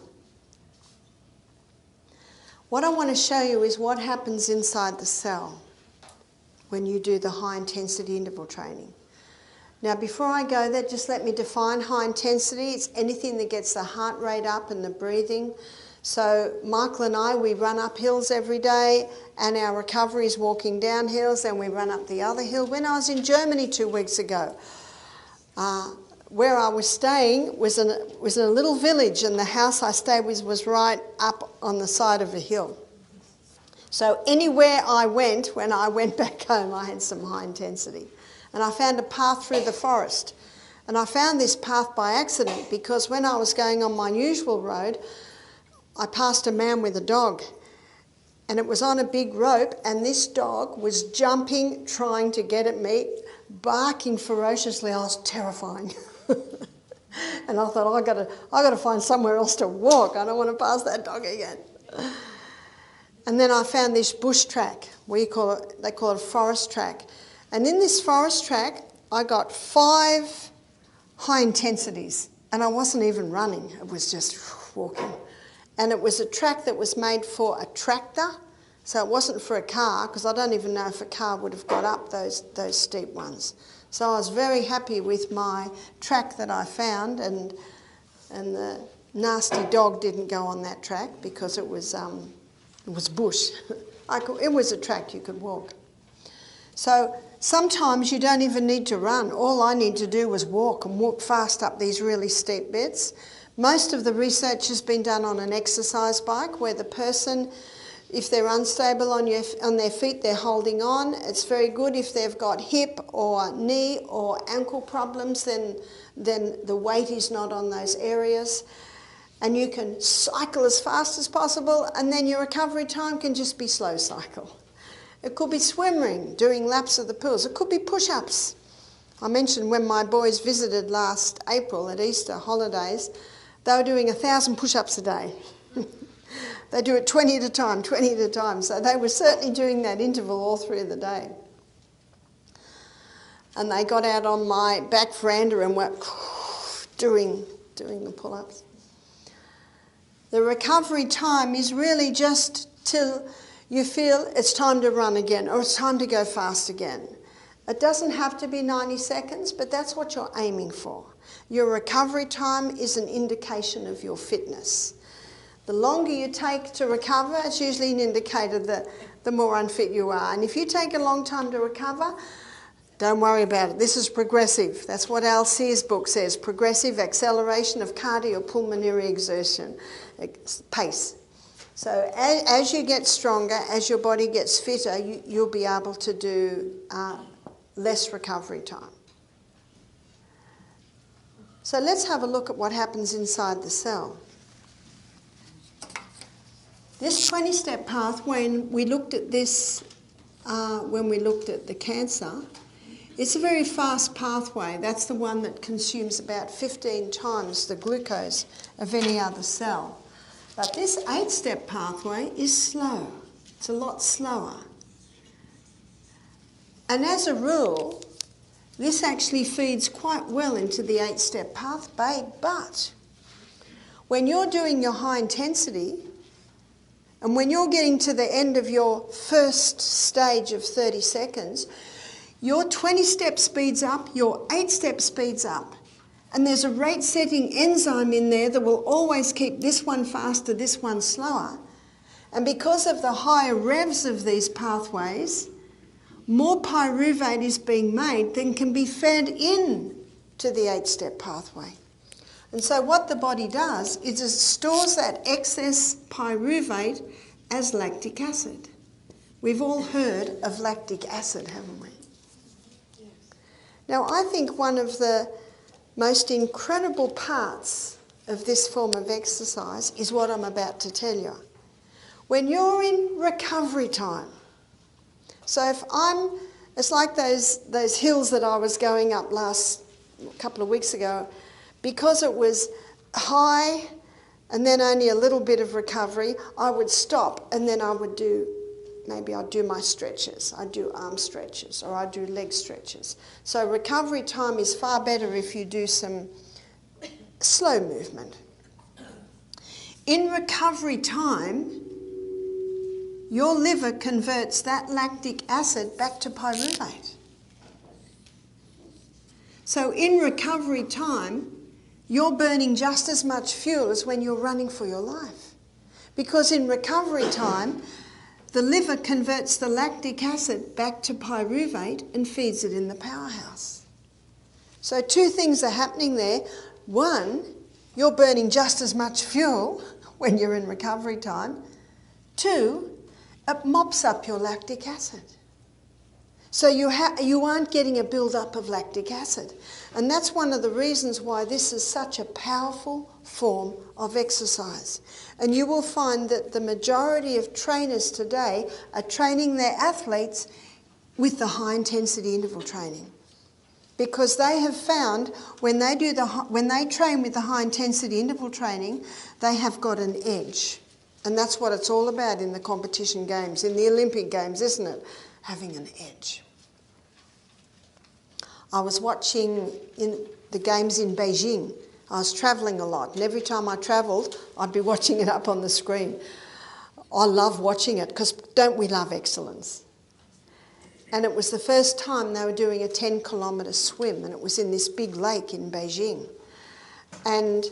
What I want to show you is what happens inside the cell when you do the high intensity interval training. Now before I go there, just let me define high intensity. It's anything that gets the heart rate up and the breathing. So Michael and I, we run up hills every day, and our recovery is walking down hills, and we run up the other hill. When I was in Germany 2 weeks ago, where I was staying was in a little village, and the house I stayed with was right up on the side of a hill. So anywhere I went, when I went back home, I had some high intensity. And I found a path through the forest. And I found this path by accident because when I was going on my usual road, I passed a man with a dog, and it was on a big rope, and this dog was jumping, trying to get at me, barking ferociously. I was terrifying. And I thought, I got to find somewhere else to walk. I don't want to pass that dog again. And then I found this bush track. They call it a forest track. And in this forest track, I got 5 high intensities, and I wasn't even running. It was just walking. And it was a track that was made for a tractor, so it wasn't for a car, because I don't even know if a car would have got up those steep ones. So I was very happy with my track that I found, and the nasty dog didn't go on that track because it was bush. It was a track you could walk. So sometimes you don't even need to run. All I need to do was walk and walk fast up these really steep bits. Most of the research has been done on an exercise bike where the person, if they're unstable on their feet, they're holding on. It's very good if they've got hip or knee or ankle problems, then the weight is not on those areas. And you can cycle as fast as possible, and then your recovery time can just be slow cycle. It could be swimming, doing laps of the pools. It could be push-ups. I mentioned when my boys visited last April at Easter holidays, they were doing 1,000 push-ups a day. They do it 20 at a time, 20 at a time. So they were certainly doing that interval all through the day. And they got out on my back veranda and were doing the pull-ups. The recovery time is really just till you feel it's time to run again or it's time to go fast again. It doesn't have to be 90 seconds, but that's what you're aiming for. Your recovery time is an indication of your fitness. The longer you take to recover, it's usually an indicator that the more unfit you are. And if you take a long time to recover, Don't worry about it. This is progressive. That's what Al Sear's book says. Progressive acceleration of cardiopulmonary exertion, pace. So as you get stronger, as your body gets fitter, you'll be able to do less recovery time. So let's have a look at what happens inside the cell. This 20-step path, when we looked at this, when we looked at the cancer, it's a very fast pathway. That's the one that consumes about 15 times the glucose of any other cell. But this 8-step pathway is slow. It's a lot slower. And as a rule, this actually feeds quite well into the 8-step pathway, but when you're doing your high intensity, and when you're getting to the end of your first stage of 30 seconds, your 20-step speeds up, your 8-step speeds up. And there's a rate-setting enzyme in there that will always keep this one faster, this one slower. And because of the higher revs of these pathways, more pyruvate is being made than can be fed in to the 8-step pathway. And so what the body does is it stores that excess pyruvate as lactic acid. We've all heard of lactic acid, haven't we? Yes. Now, I think one of the most incredible parts of this form of exercise is what I'm about to tell you. When you're in recovery time, so it's like those hills that I was going up a couple of weeks ago, because it was high and then only a little bit of recovery, I would stop and then I'd do my stretches. I'd do arm stretches or I'd do leg stretches. So recovery time is far better if you do some slow movement. In recovery time, your liver converts that lactic acid back to pyruvate. So in recovery time, you're burning just as much fuel as when you're running for your life. Because in recovery time, the liver converts the lactic acid back to pyruvate and feeds it in the powerhouse. So two things are happening there. One, you're burning just as much fuel when you're in recovery time. Two, it mops up your lactic acid. So you aren't getting a build-up of lactic acid. And that's one of the reasons why this is such a powerful form of exercise. And you will find that the majority of trainers today are training their athletes with the high-intensity interval training. Because they have found when they train with the high-intensity interval training, they have got an edge. And that's what it's all about in the competition games, in the Olympic Games, isn't it? Having an edge. I was watching in the games in Beijing. I was travelling a lot, and every time I travelled, I'd be watching it up on the screen. I love watching it, because don't we love excellence? And it was the first time they were doing a 10-kilometre swim, and it was in this big lake in Beijing. And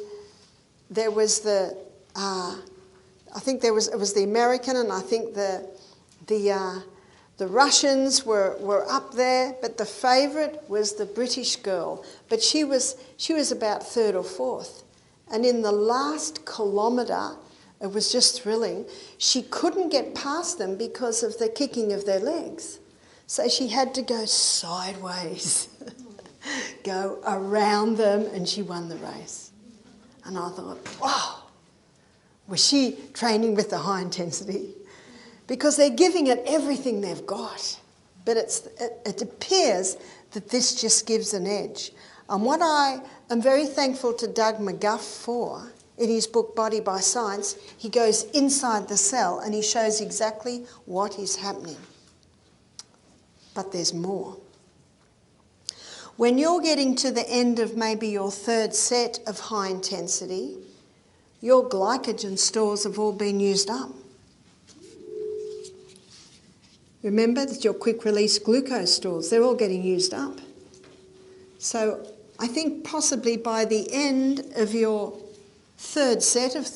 there was it was the American, and I think the Russians were up there, but the favourite was the British girl. But she was about third or fourth. And in the last kilometre, it was just thrilling, she couldn't get past them because of the kicking of their legs. So she had to go sideways, go around them, and she won the race. And I thought, wow, was she training with the high intensity? Because they're giving it everything they've got. But it appears that this just gives an edge. And what I am very thankful to Doug McGuff for, in his book Body by Science, he goes inside the cell and he shows exactly what is happening. But there's more. When you're getting to the end of maybe your third set of high intensity, your glycogen stores have all been used up. Remember that your quick release glucose stores, they're all getting used up. So I think possibly by the end of your third set of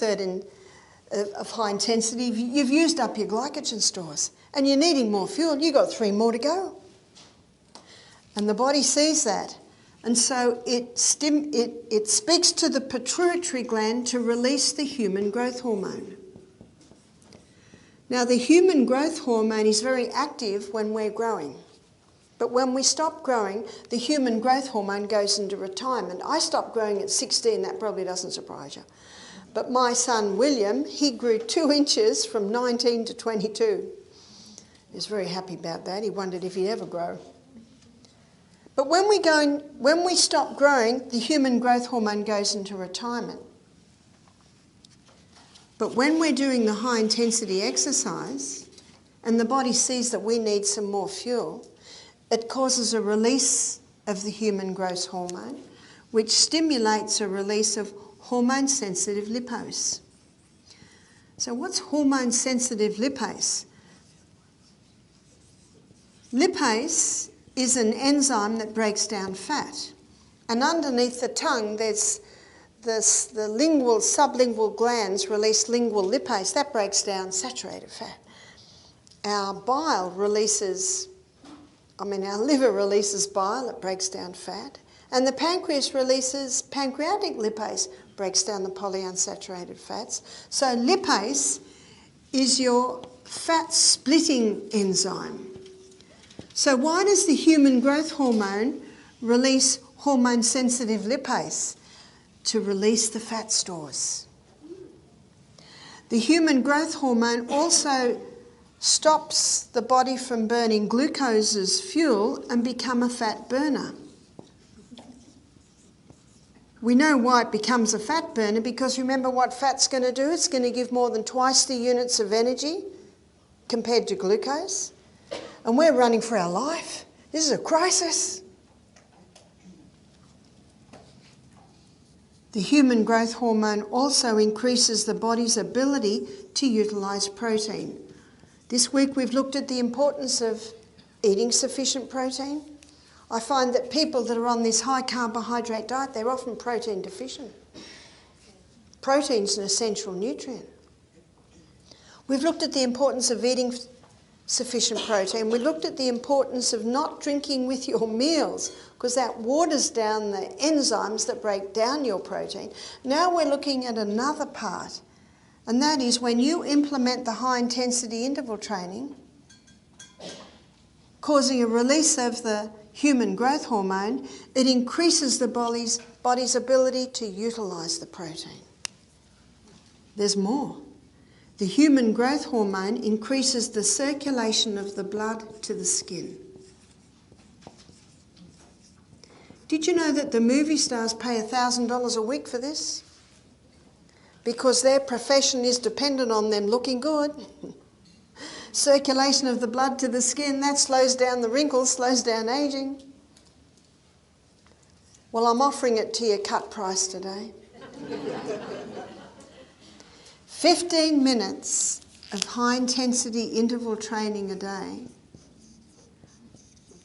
high intensity, you've used up your glycogen stores and you're needing more fuel. You've got 3 more to go. And the body sees that. And so it speaks to the pituitary gland to release the human growth hormone. Now, the human growth hormone is very active when we're growing. But when we stop growing, the human growth hormone goes into retirement. I stopped growing at 16, that probably doesn't surprise you. But my son William, he grew 2 inches from 19 to 22. He was very happy about that. He wondered if he'd ever grow. But when we stop growing, the human growth hormone goes into retirement. But when we're doing the high intensity exercise and the body sees that we need some more fuel, it causes a release of the human growth hormone, which stimulates a release of hormone-sensitive lipase. So what's hormone-sensitive lipase? Lipase is an enzyme that breaks down fat. And underneath the tongue, there's the lingual, sublingual glands release lingual lipase. That breaks down saturated fat. Our bile releases, our liver releases bile, it breaks down fat. And the pancreas releases pancreatic lipase, breaks down the polyunsaturated fats. So lipase is your fat splitting enzyme. So why does the human growth hormone release hormone-sensitive lipase? To release the fat stores. The human growth hormone also stops the body from burning glucose as fuel and become a fat burner. We know why it becomes a fat burner, because remember what fat's going to do? It's going to give more than twice the units of energy compared to glucose. And we're running for our life. This is a crisis. The human growth hormone also increases the body's ability to utilise protein. This week we've looked at the importance of eating sufficient protein. I find that people that are on this high carbohydrate diet, they're often protein deficient. Protein's an essential nutrient. We've looked at the importance of eating sufficient protein. We looked at the importance of not drinking with your meals, because that waters down the enzymes that break down your protein. Now we're looking at another part, and that is when you implement the high intensity interval training, causing a release of the human growth hormone, it increases the body's ability to utilise the protein. There's more. The human growth hormone increases the circulation of the blood to the skin. Did you know that the movie stars pay $1,000 a week for this? Because their profession is dependent on them looking good. Circulation of the blood to the skin, that slows down the wrinkles, slows down ageing. Well, I'm offering it to you cut price today. 15 minutes of high-intensity interval training a day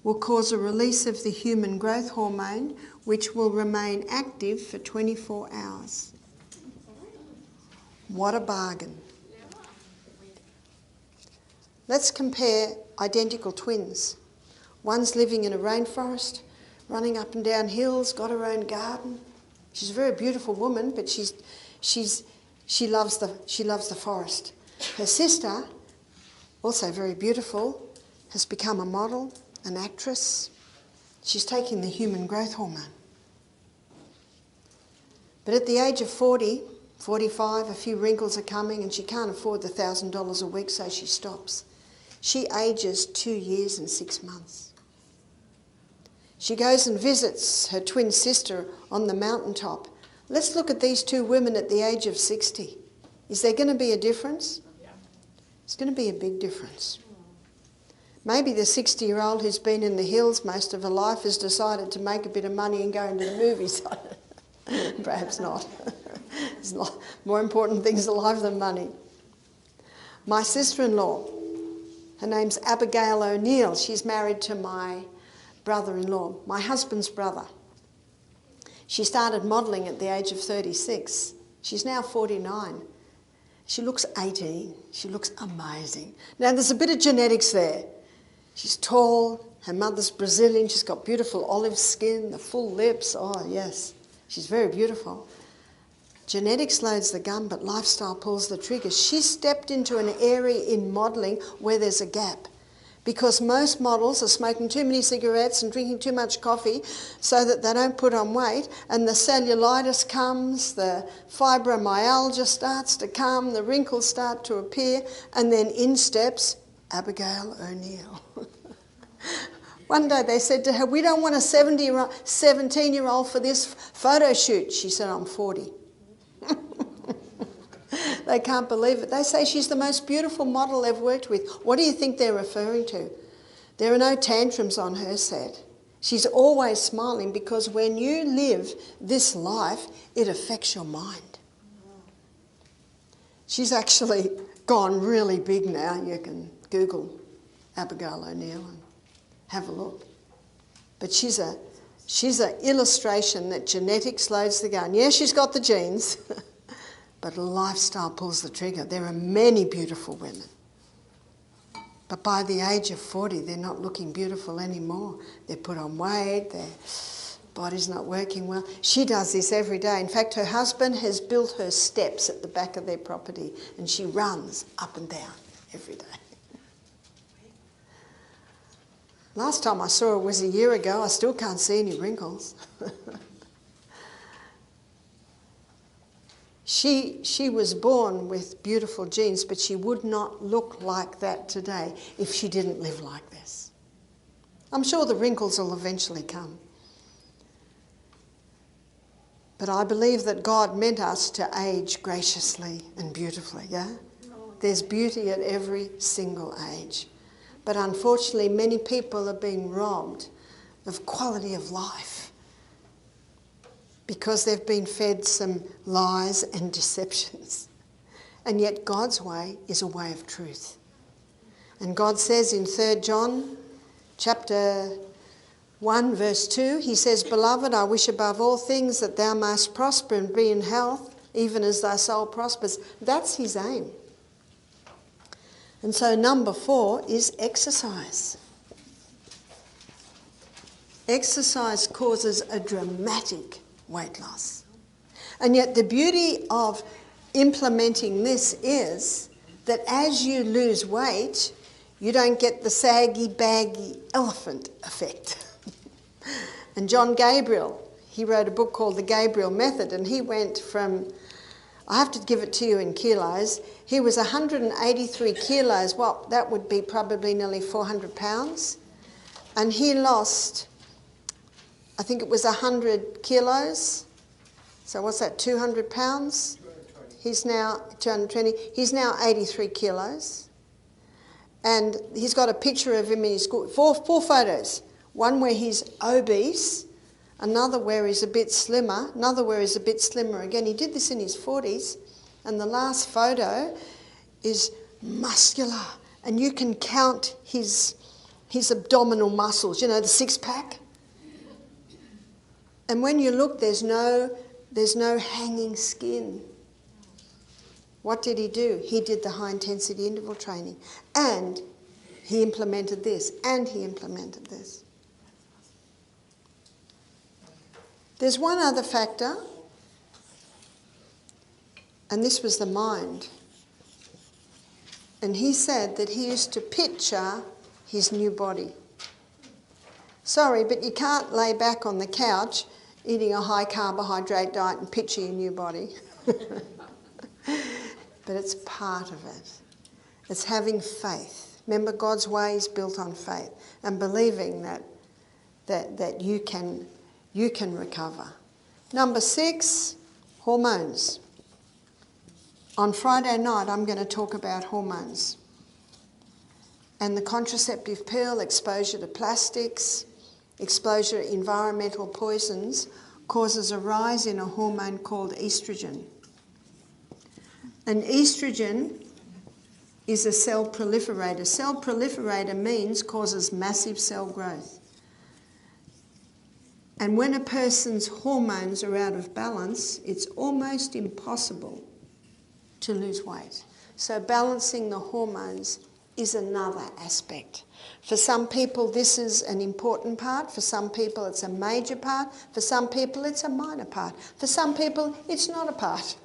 will cause a release of the human growth hormone, which will remain active for 24 hours. What a bargain. Let's compare identical twins. One's living in a rainforest, running up and down hills, got her own garden. She's a very beautiful woman, but she loves the forest. Her sister, also very beautiful, has become a model, an actress. She's taking the human growth hormone. But at the age of 40, 45, a few wrinkles are coming and she can't afford the $1,000 a week, so she stops. She ages 2 years and 6 months. She goes and visits her twin sister on the mountaintop. Let's look at these two women at the age of 60. Is there going to be a difference? Yeah. It's going to be a big difference. Maybe the 60-year-old who's been in the hills most of her life has decided to make a bit of money and go into the movies. Perhaps not. There's a lot more important things in life than money. My sister-in-law, her name's Abigail O'Neill. She's married to my brother-in-law, my husband's brother. She started modelling at the age of 36. She's now 49. She looks 18. She looks amazing. Now, there's a bit of genetics there. She's tall, Her mother's Brazilian. She's got beautiful olive skin, the full lips. Oh, yes. She's very beautiful. Genetics loads the gun, but lifestyle pulls the trigger. She stepped into an area in modelling where there's a gap, because most models are smoking too many cigarettes and drinking too much coffee so that they don't put on weight, and the cellulitis comes, the fibromyalgia starts to come, the wrinkles start to appear, and then in steps Abigail O'Neill. One day they said to her, "We don't want a 17-year-old for this photo shoot." She said, "I'm 40. They can't believe it. They say she's the most beautiful model they've worked with. What do you think they're referring to? There are no tantrums on her set. She's always smiling, because when you live this life, it affects your mind. She's actually gone really big now. You can Google Abigail O'Neill and have a look. But she's an illustration that genetics loads the gun. Yeah, she's got the genes, but lifestyle pulls the trigger. There are many beautiful women. But by the age of 40, they're not looking beautiful anymore. They're put on weight, their body's not working well. She does this every day. In fact, her husband has built her steps at the back of their property, and she runs up and down every day. Last time I saw her was a year ago. I still can't see any wrinkles. She was born with beautiful genes, but she would not look like that today if she didn't live like this. I'm sure the wrinkles will eventually come. But I believe that God meant us to age graciously and beautifully, yeah? There's beauty at every single age. But unfortunately, many people are being robbed of quality of life because they've been fed some lies and deceptions. And yet God's way is a way of truth. And God says in 3 John chapter 1 verse 2, he says, "Beloved, I wish above all things that thou mayest prosper and be in health, even as thy soul prospers." That's his aim. And so number 4 is exercise. Exercise causes a dramatic weight loss. And yet the beauty of implementing this is that as you lose weight, you don't get the saggy, baggy elephant effect. And John Gabriel, he wrote a book called The Gabriel Method, and he went from, I have to give it to you in kilos, he was 183 kilos, well, that would be probably nearly 400 pounds. And he lost, I think it was 100 kilos. So what's that, 200 pounds? 220. He's now 220. He's now 83 kilos. And he's got a picture of him in his school, four photos. One where he's obese, another where he's a bit slimmer, another where he's a bit slimmer again. He did this in his 40s, and the last photo is muscular, and you can count his abdominal muscles, you know, the six-pack. And when you look, there's no hanging skin. What did he do? He did the high-intensity interval training, and he implemented this, and he implemented this. There's one other factor, and this was the mind. And he said that he used to picture his new body. Sorry, but you can't lay back on the couch eating a high carbohydrate diet and picture your new body. But it's part of it. It's having faith. Remember, God's way is built on faith and believing that you can recover. Number 6, hormones. On Friday night, I'm going to talk about hormones and the contraceptive pill, exposure to plastics, exposure to environmental poisons causes a rise in a hormone called estrogen. And estrogen is a cell proliferator. Cell proliferator means causes massive cell growth. And when a person's hormones are out of balance, it's almost impossible to lose weight. So balancing the hormones is another aspect. For some people this is an important part, for some people it's a major part, for some people it's a minor part, for some people it's not a part.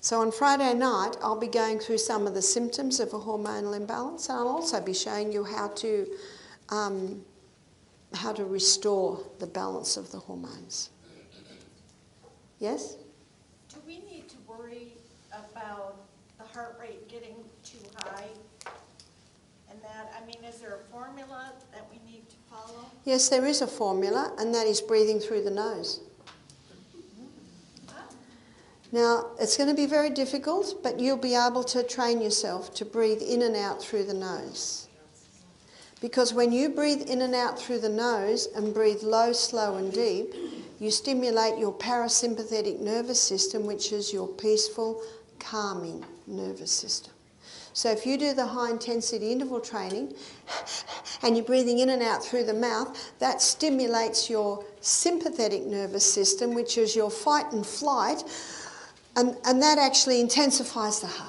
So on Friday night I'll be going through some of the symptoms of a hormonal imbalance, and I'll also be showing you how to restore the balance of the hormones. Yes? Do we need to worry about the heart rate getting too high? And that, I mean, is there a formula that we need to follow? Yes, there is a formula, and that is breathing through the nose. Now, it's going to be very difficult, but you'll be able to train yourself to breathe in and out through the nose. Because when you breathe in and out through the nose and breathe low, slow and deep, you stimulate your parasympathetic nervous system, which is your peaceful, calming nervous system. So if you do the high intensity interval training and you're breathing in and out through the mouth, that stimulates your sympathetic nervous system, which is your fight and flight, and that actually intensifies the heart.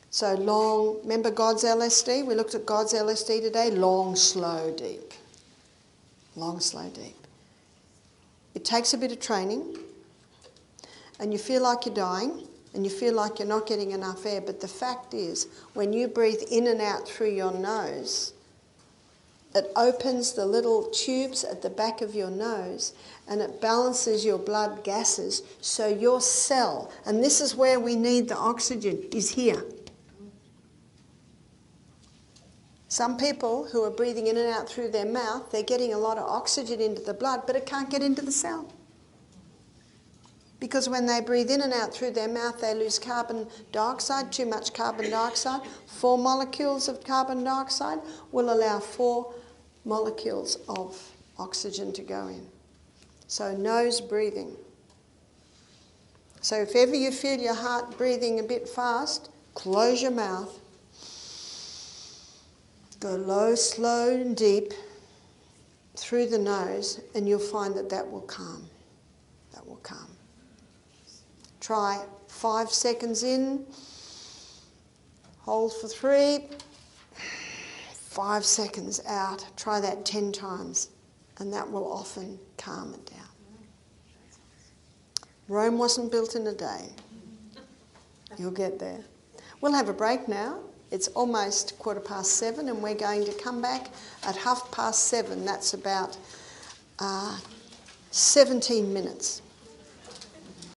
So long, remember God's LSD? We looked at God's LSD today. Long, slow, deep. Long, slow, deep. It takes a bit of training, and you feel like you're dying, and you feel like you're not getting enough air, but the fact is, when you breathe in and out through your nose, it opens the little tubes at the back of your nose, and it balances your blood gases, so your cell, and this is where we need the oxygen, is here. Some people who are breathing in and out through their mouth, they're getting a lot of oxygen into the blood, but it can't get into the cell. Because when they breathe in and out through their mouth, they lose carbon dioxide, too much carbon dioxide. 4 molecules of carbon dioxide will allow 4 molecules of oxygen to go in. So nose breathing. So if ever you feel your heart breathing a bit fast, close your mouth. Go low, slow and deep through the nose, and you'll find that that will calm. That will calm. Try 5 seconds in, hold for 3, 5 seconds out. Try that 10 times, and that will often calm it down. Rome wasn't built in a day. You'll get there. We'll have a break now. It's almost 7:15, and we're going to come back at 7:30. That's about 17 minutes.